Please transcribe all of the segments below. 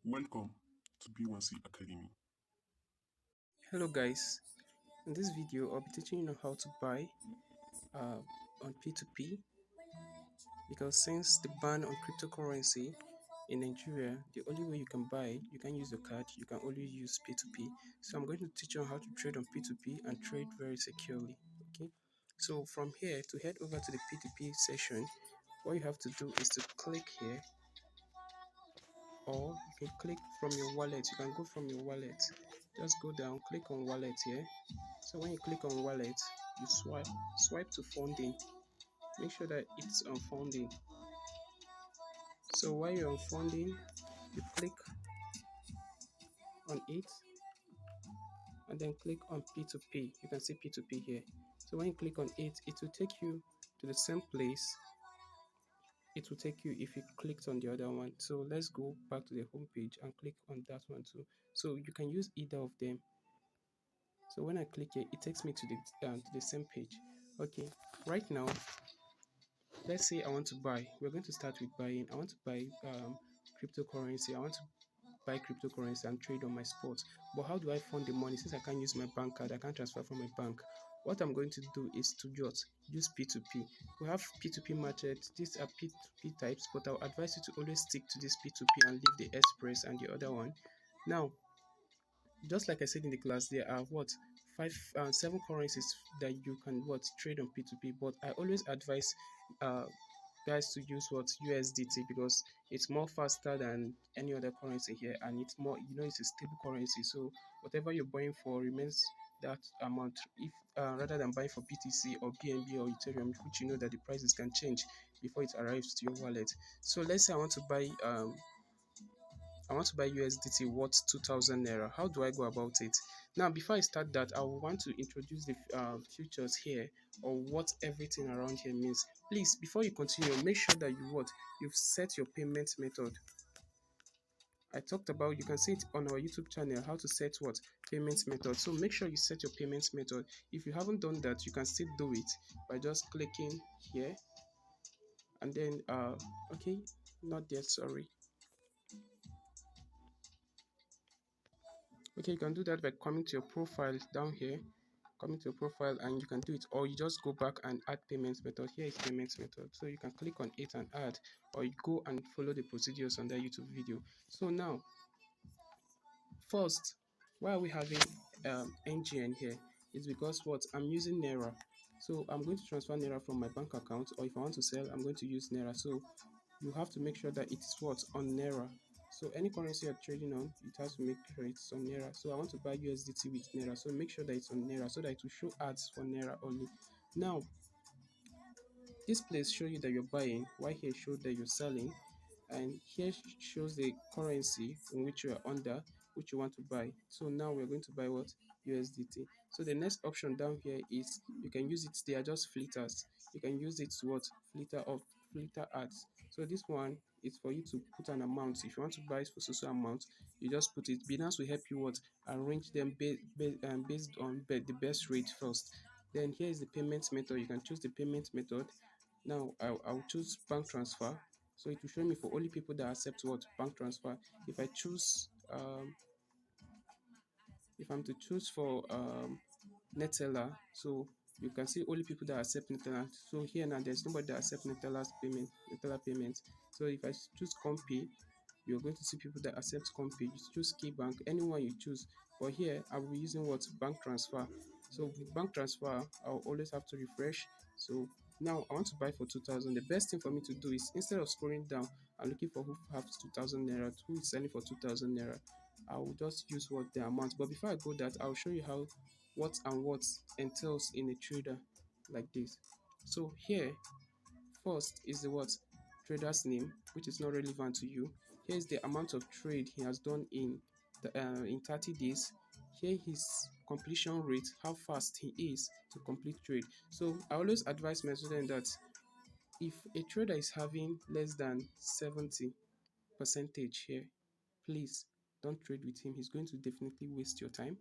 Welcome to B1C Academy. Hello guys, in this video I'll be teaching you how to buy uh, on P2P, because since the ban on cryptocurrency in Nigeria, the only way you can buy, you can use your card, you can only use P2P. So I'm going to teach you how to trade on P2P and trade very securely. Okay, so from here to head over to the P2P session, what you have to do is to click here, or you can click from your wallet. You can go from your wallet, just go down, click on wallet here. So when you click on wallet, you swipe to funding. Make sure that it's on funding. So while you're on funding, you click on it and then click on P2P. You can see P2P here. So when you click on it, it will take you to the same place it will take you if you clicked on the other one. So let's go back to the home page and click on that one too. So you can use either of them. So when I click it, it takes me to the same page. Okay, right now, let's say I want to buy. We're going to start with buying. I want to buy cryptocurrency. I want to buy cryptocurrency and trade on my spot. But how do I fund the money? Since I can't use my bank card, I can't transfer from my bank. What I'm going to do is to just use P2P. We have P2P market. These are P2P types, but I'll advise you to always stick to this P2P and leave the Express and the other one. Now, just like I said in the class, there are seven currencies that you can trade on P2P. But I always advise uh, guys to use USDT, because it's more faster than any other currency here, and it's more, it's a stable currency. So whatever you're buying for remains that amount. If rather than buying for BTC or BNB or Ethereum, which you know that the prices can change before it arrives to your wallet. So let's say I want to buy USDT worth 2000 naira. How do I go about it? Now, before I start that, I want to introduce the futures here, or what everything around here means. Please, before you continue, make sure that you've set your payment method. I talked about, you can see it on our YouTube channel, how to set payment method. So make sure you set your payment method. If you haven't done that, you can still do it by just clicking here, and then okay, not yet, sorry. Okay, you can do that by coming to your profile down here, coming to your profile, and you can do it, or you just go back and add payments method. Here is payments method, so you can click on it and add, or you go and follow the procedures on that YouTube video. So now, first, why are we having NGN here? Is because I'm using Naira. So I'm going to transfer Naira from my bank account, or if I want to sell, I'm going to use Naira. So you have to make sure that it's on Naira. So any currency you're trading on, it has to make sure it's on Naira. So I want to buy USDT with Naira. So make sure that it's on Naira, so that it will show ads for Naira only. Now, this place show you that you're buying, while here shows that you're selling, and here shows the currency in which you are under, which you want to buy. So now we're going to buy USDT. So the next option down here is you can use it. They are just flitters. You can use it to flitter ads. So this one is for you to put an amount. If you want to buy for so amount, you just put it. Binance will help you arrange them based on the best rate first. Then here is the payment method. You can choose the payment method. Now I'll choose bank transfer. So it will show me for only people that accept bank transfer. If I choose if I'm to choose for Neteller, so you can see only people that accept Neteller. So here now there's nobody that accept Neteller payment. So if I choose Compay, you're going to see people that accept Compay. You choose Key Bank, anyone you choose. But here I will be using bank transfer. So with bank transfer, I'll always have to refresh. So now I want to buy for 2000. The best thing for me to do is, instead of scrolling down and looking for who has 2000 naira, who is selling for 2000 naira, I will just use the amount. But before I go that, I'll show you how what entails in a trader like this. So here, first is the trader's name, which is not relevant to you. Here is the amount of trade he has done in 30 days. Here his completion rate, how fast he is to complete trade. So I always advise my students that if a trader is having less than 70 percentage here, please don't trade with him. He's going to definitely waste your time,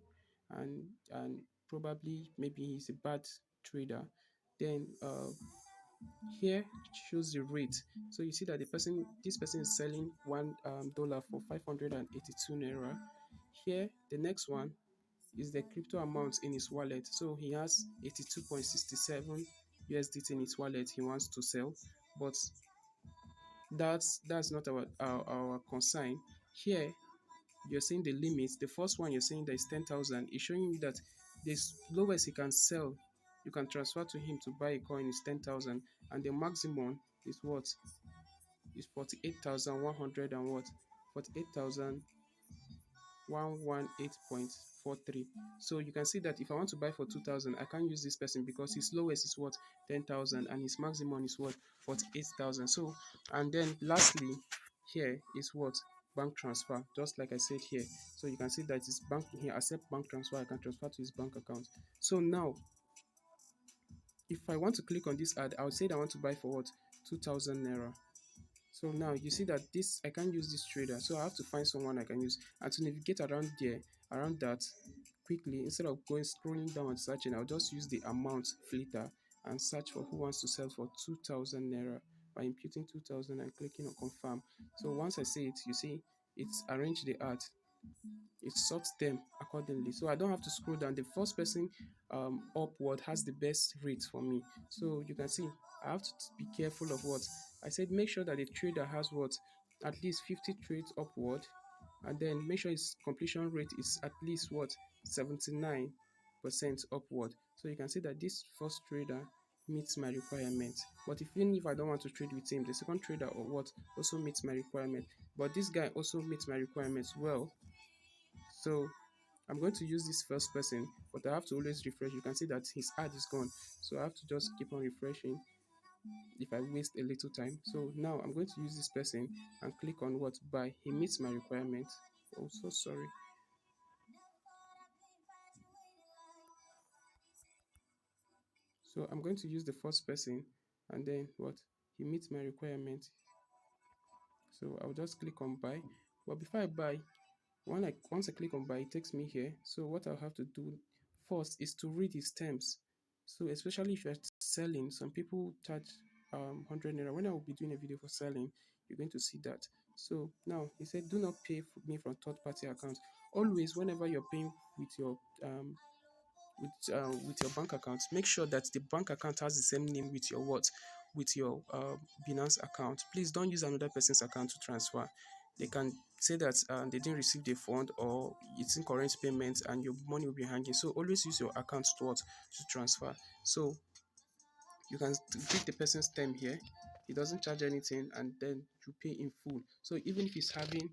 and probably maybe he's a bad trader. Then Here shows the rate. So you see that this person is selling $1 for 582 naira. Here, the next one is the crypto amount in his wallet. So he has 82.67 USDT in his wallet he wants to sell, but that's not our concern. Here you're seeing the limit. The first one you're saying that is 10,000 is showing you that the lowest he can sell, you can transfer to him to buy a coin is 10,000, and the maximum is what is 48,100 and what 48,000 118.43. So you can see that if I want to buy for 2,000, I can't use this person because his lowest is what 10,000 and his maximum is what 48,000. So, and then lastly, here is what bank transfer, just like I said here. So you can see that it's bank here, accept bank transfer, I can transfer to his bank account. So now, if I want to click on this ad, I would say that I want to buy for what 2,000 naira. So now you see that this I can't use this trader, so I have to find someone I can use. And to navigate around there, around that quickly, instead of going scrolling down and searching, I'll just use the amount filter and search for who wants to sell for 2,000 naira by imputing 2,000 and clicking on confirm. So once I say it, you see it's arranged the ad, it sorts them accordingly, so I don't have to scroll down. The first person upward has the best rate for me. So you can see I have to be careful of what I said. Make sure that the trader has what at least 50 trades upward, and then make sure its completion rate is at least what 79% upward. So you can see that this first trader meets my requirement. But even if I don't want to trade with him, the second trader or what also meets my requirement. But this guy also meets my requirements well. So I'm going to use this first person, but I have to always refresh. You can see that his ad is gone. So I have to just keep on refreshing if I waste a little time. So now I'm going to use this person and click on what buy. He meets my requirement. Oh, so sorry. So I'm going to use the first person and then what he meets my requirement. So I'll just click on buy. But before I buy, once I click on buy, it takes me here. So what I'll have to do first is to read his terms. So especially if you're selling, some people charge 100 naira. When I will be doing a video for selling, you're going to see that. So now he said, do not pay for me from third party accounts. Always, whenever you're paying with your bank account, make sure that the bank account has the same name with your what with your Binance account. Please don't use another person's account to transfer. They can say that they didn't receive the fund or it's incorrect payment and your money will be hanging. So always use your account to transfer. So you can pick the person's term here. He doesn't charge anything and then you pay in full. So even if he's having,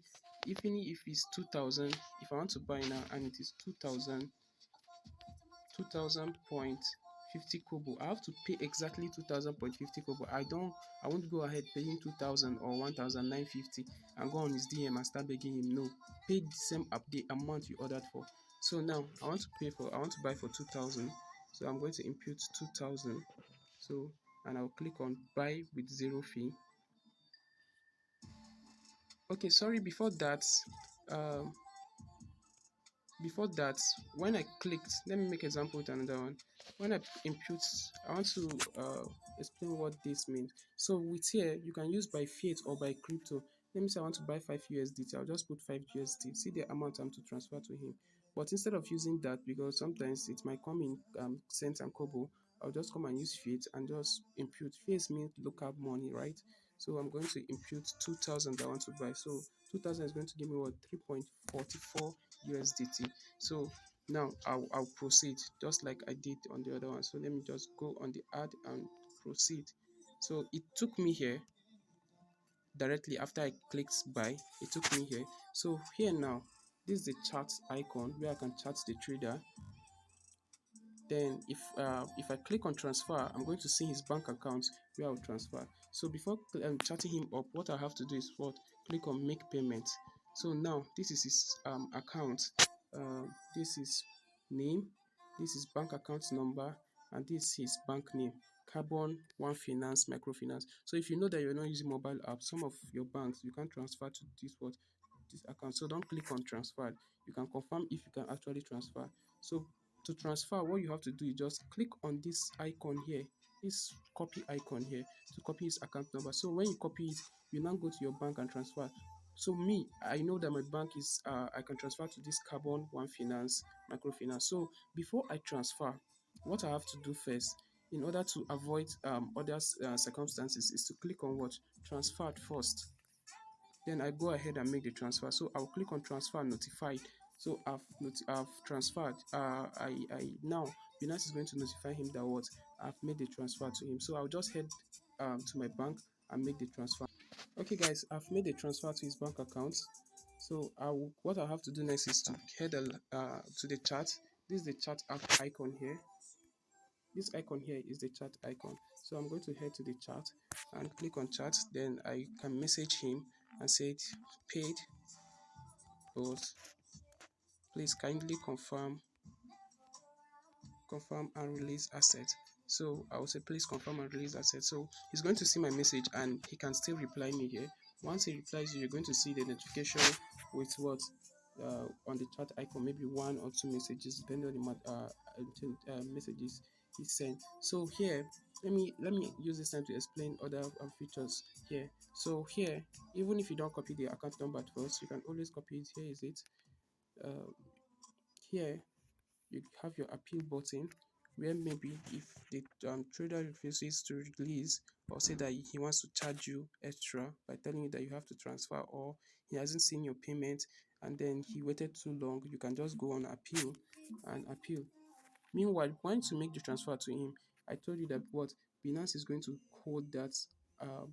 even if it's 2,000, if I want to buy now and it is 2,000.50 kobo, I have to pay exactly 2,000.50 kobo. I won't go ahead paying 2,000 or 1,950 and go on his DM and start begging him. No, pay the same the amount you ordered for. So now I want to buy for 2,000. So I'm going to impute 2,000. So and I'll click on buy with zero fee. Okay, sorry, um before that, when I clicked, let me make example with another one. When I input, I want to explain what this means. So with here, you can use by fiat or by crypto. Let me say I want to buy 5 USDT. I'll just put 5 USD. See the amount I'm to transfer to him. But instead of using that, because sometimes it might come in cents and kobo, I'll just come and use fiat and just impute. Fiat means local money, right? So I'm going to impute 2,000 I want to buy. So 2,000 is going to give me what 3.44 USDT. So now I'll proceed just like I did on the other one. So let me just go on the ad and proceed. So it took me here directly after I clicked buy. It took me here. So here now, this is the chart icon where I can chart the trader. Then if I click on transfer, I'm going to see his bank account where I'll transfer. So before chatting him up, what I have to do is what click on make payment. So now this is his account. This is name, this is bank account number, and this is his bank name. Carbon One Finance Microfinance. So if you know that you're not using mobile app, some of your banks you can't transfer to this account. So don't click on transfer. You can confirm if you can actually transfer. So to transfer, what you have to do is just click on this icon here. this copy icon here to copy his account number. So when you copy it, you now go to your bank and transfer. So me, I know that my bank is I can transfer to this Carbon One Finance microfinance. So before I transfer, what I have to do first, in order to avoid other circumstances, is to click on what transferred first. Then I go ahead and make the transfer. So I'll click on transfer notified. So I've transferred. I now Binance is going to notify him that what I've made the transfer to him. So I'll just head to my bank and make the transfer. Okay, guys, I've made a transfer to his bank account. So what I have to do next is to head to the chat. This is the chat app icon here. This icon here is the chat icon. So I'm going to head to the chat and click on chat. Then I can message him and say it paid, but please kindly confirm and release asset. So I will say please confirm and release asset. So he's going to see my message and he can still reply me here. Once he replies you, you're going to see the notification with what on the chat icon, maybe one or two messages depending on the messages he sent. So here, let me use this time to explain other features here. So here, even if you don't copy the account number at first, you can always copy it. Here is it. Uh, Here you have your appeal button, where maybe if the trader refuses to release or say that he wants to charge you extra by telling you that you have to transfer, or he hasn't seen your payment and then he waited too long, you can just go on appeal and appeal. Meanwhile, once you make the transfer to him, I told you that what Binance is going to hold that uh,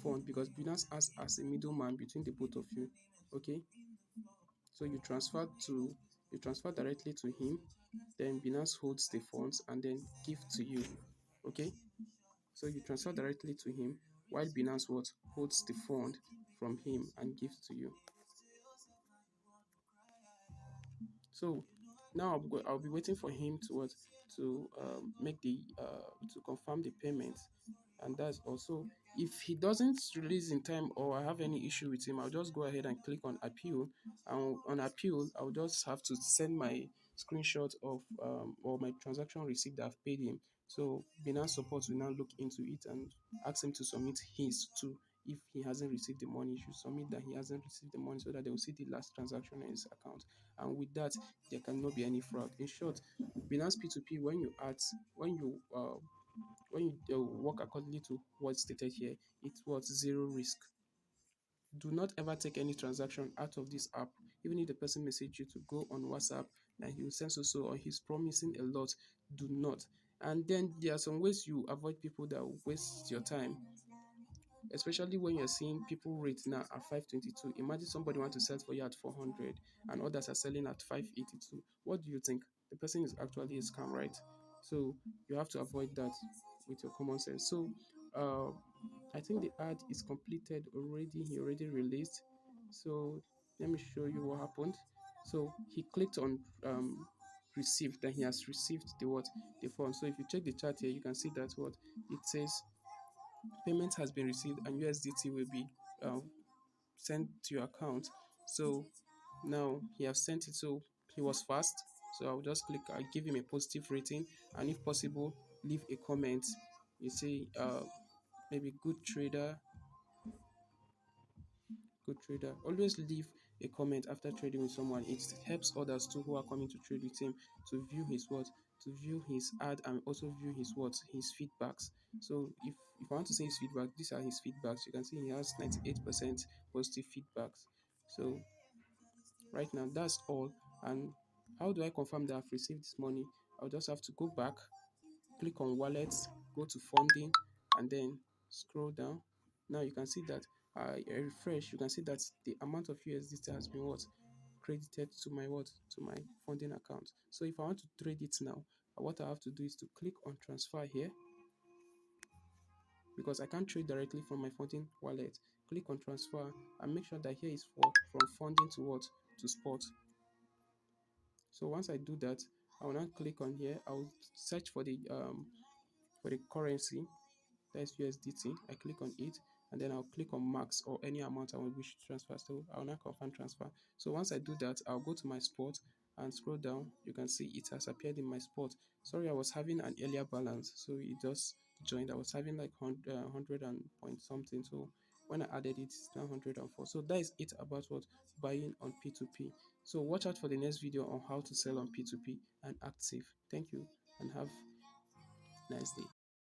fund, because Binance acts as a middleman between the both of you. Okay, so you transfer directly to him, then Binance holds the funds and then give to you. Okay, so you transfer directly to him while Binance what holds the fund from him and gives to you. So now I'll be waiting for him to what to make the to confirm the payment, and that's also, if he doesn't release in time or I have any issue with him, I'll just go ahead and click on appeal, and on appeal I'll just have to send my screenshot of or my transaction receipt that I've paid him. So Binance support will now look into it and ask him to submit his too. If he hasn't received the money, he should submit that he hasn't received the money so that they will see the last transaction in his account. And with that, there cannot be any fraud. In short, Binance P2P, when you work accordingly to what's stated here, it was zero risk. Do not ever take any transaction out of this app, even if the person message you to go on WhatsApp and he will send so or he's promising a lot. Do not. And then there are some ways you avoid people that waste your time, especially when you're seeing people rate now at 522. Imagine somebody want to sell for you at 400 and others are selling at 582. What do you think? The person is actually a scam, right? So you have to avoid that with your common sense. So uh, I think the ad is completed already. He already released. So let me show you what happened. So he clicked on received, and he has received the what the phone. So if you check the chart here, you can see that what it says, payment has been received and USDT will be uh, sent to your account. So now he has sent it, so he was fast. So I'll just click, I give him a positive rating, and if possible, leave a comment. You see, maybe good trader. Always leave a comment after trading with someone. It helps others too who are coming to trade with him to view his what, to view his ad and also view his what, his feedbacks. So if I want to see his feedback, these are his feedbacks. You can see he has 98% positive feedbacks. So right now that's all. And how do I confirm that I've received this money? I'll just have to go back, click on wallets, go to funding, and then scroll down. Now you can see that I refresh, you can see that the amount of USDT has been what, credited to my what, to my funding account. So if I want to trade it now, what I have to do is to click on transfer here, because I can't trade directly from my funding wallet. Click on transfer and make sure that here is for from funding to what, to spot. So once I do that, I will now click on here. I'll search for the currency, that's USDT. I click on it and then I'll click on max or any amount I wish to transfer. So I'll now confirm transfer. So once I do that, I'll go to my spot and scroll down. You can see it has appeared in my spot. Sorry, I was having an earlier balance, so it just joined. I was having like 100 and point something. So when I added it, it's now 104. So that is it about what buying on P2P. So watch out for the next video on how to sell on P2P and act safe. Thank you and have a nice day.